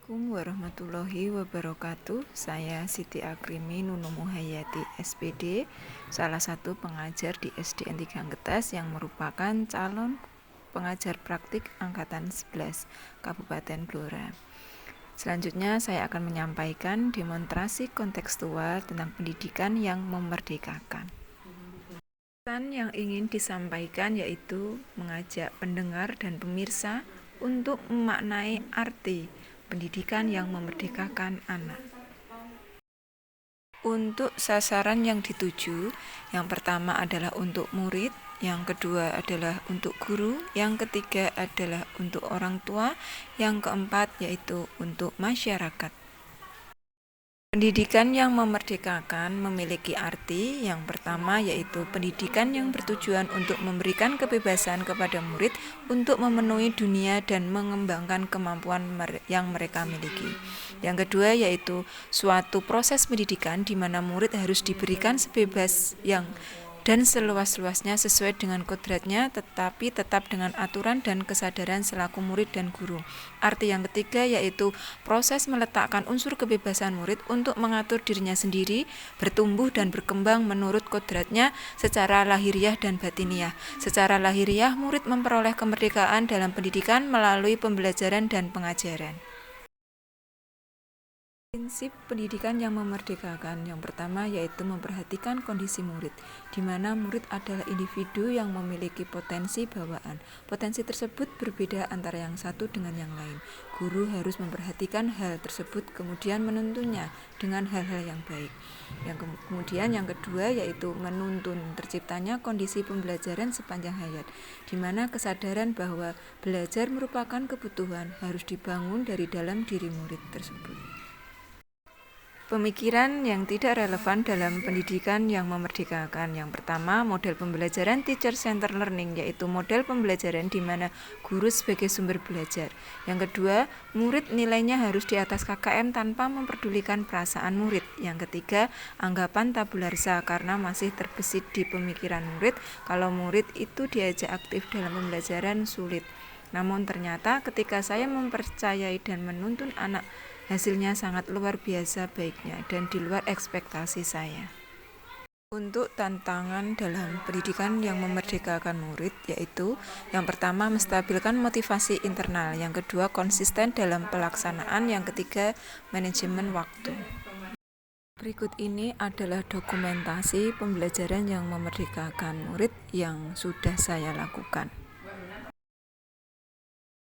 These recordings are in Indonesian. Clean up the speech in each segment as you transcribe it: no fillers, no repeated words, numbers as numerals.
Assalamualaikum warahmatullahi wabarakatuh. Saya Siti Akrimi Nunumu Hayati SPD, salah satu pengajar di SDN 3 Getas yang merupakan calon pengajar praktik angkatan 11 Kabupaten Blora. Selanjutnya saya akan menyampaikan demonstrasi kontekstual tentang pendidikan yang memerdekakan. Pesan yang ingin disampaikan yaitu mengajak pendengar dan pemirsa untuk memaknai arti pendidikan yang memerdekakan anak. Untuk sasaran yang dituju, yang pertama adalah untuk murid, yang kedua adalah untuk guru, yang ketiga adalah untuk orang tua, yang keempat yaitu untuk masyarakat. Pendidikan yang memerdekakan memiliki arti yang pertama yaitu pendidikan yang bertujuan untuk memberikan kebebasan kepada murid untuk memenuhi dunia dan mengembangkan kemampuan yang mereka miliki. Yang kedua yaitu suatu proses pendidikan di mana murid harus diberikan sebebas dan seluas-luasnya sesuai dengan kodratnya, tetapi tetap dengan aturan dan kesadaran selaku murid dan guru. Arti yang ketiga yaitu proses meletakkan unsur kebebasan murid untuk mengatur dirinya sendiri, bertumbuh dan berkembang menurut kodratnya secara lahiriah dan batiniah. Secara lahiriah, murid memperoleh kemerdekaan dalam pendidikan melalui pembelajaran dan pengajaran. Prinsip pendidikan yang memerdekakan yang pertama yaitu memperhatikan kondisi murid, di mana murid adalah individu yang memiliki potensi bawaan. Potensi tersebut berbeda antara yang satu dengan yang lain. Guru harus memperhatikan hal tersebut kemudian menuntunnya dengan hal-hal yang baik. Kemudian yang kedua yaitu menuntun terciptanya kondisi pembelajaran sepanjang hayat, di mana kesadaran bahwa belajar merupakan kebutuhan harus dibangun dari dalam diri murid tersebut. Pemikiran yang tidak relevan dalam pendidikan yang memerdekakan. Yang pertama, model pembelajaran teacher-centered learning, yaitu model pembelajaran di mana guru sebagai sumber belajar. Yang kedua, murid nilainya harus di atas KKM tanpa memperdulikan perasaan murid. Yang ketiga, anggapan tabula rasa karena masih terbesit di pemikiran murid kalau murid itu diajak aktif dalam pembelajaran sulit. Namun ternyata ketika saya mempercayai dan menuntun anak, hasilnya sangat luar biasa baiknya dan di luar ekspektasi saya. Untuk tantangan dalam pendidikan yang memerdekakan murid yaitu yang pertama menstabilkan motivasi internal, yang kedua konsisten dalam pelaksanaan, yang ketiga manajemen waktu. Berikut ini adalah dokumentasi pembelajaran yang memerdekakan murid yang sudah saya lakukan.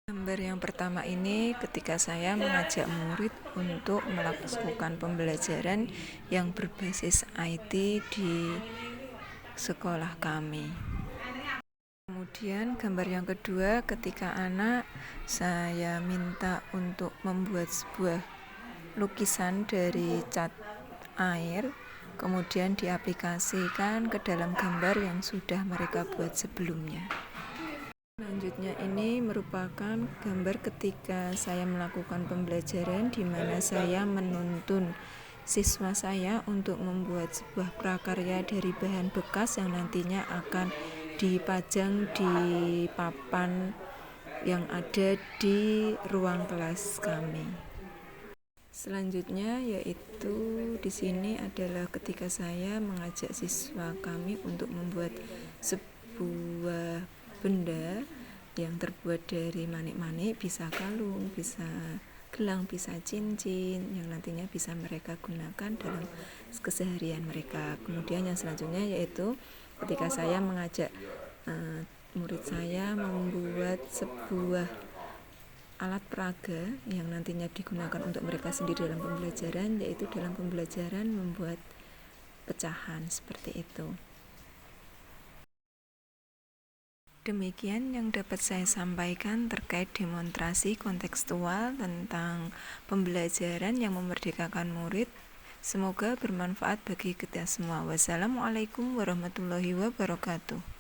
Gambar yang pertama ini ketika saya mengajak murid untuk melakukan pembelajaran yang berbasis IT di sekolah kami. Kemudian gambar yang kedua ketika anak saya minta untuk membuat sebuah lukisan dari cat air, kemudian diaplikasikan ke dalam gambar yang sudah mereka buat sebelumnya. Selanjutnya ini merupakan gambar ketika saya melakukan pembelajaran di mana saya menuntun siswa saya untuk membuat sebuah prakarya dari bahan bekas yang nantinya akan dipajang di papan yang ada di ruang kelas kami. Selanjutnya yaitu di sini adalah ketika saya mengajak siswa kami untuk membuat sebuah benda yang terbuat dari manik-manik, bisa kalung, bisa gelang, bisa cincin yang nantinya bisa mereka gunakan dalam keseharian mereka. Kemudian yang selanjutnya yaitu ketika saya mengajak murid saya membuat sebuah alat peraga yang nantinya digunakan untuk mereka sendiri dalam pembelajaran, yaitu dalam pembelajaran membuat pecahan seperti itu. Demikian yang dapat saya sampaikan terkait demonstrasi kontekstual tentang pembelajaran yang memerdekakan murid. Semoga bermanfaat bagi kita semua. Wassalamualaikum warahmatullahi wabarakatuh.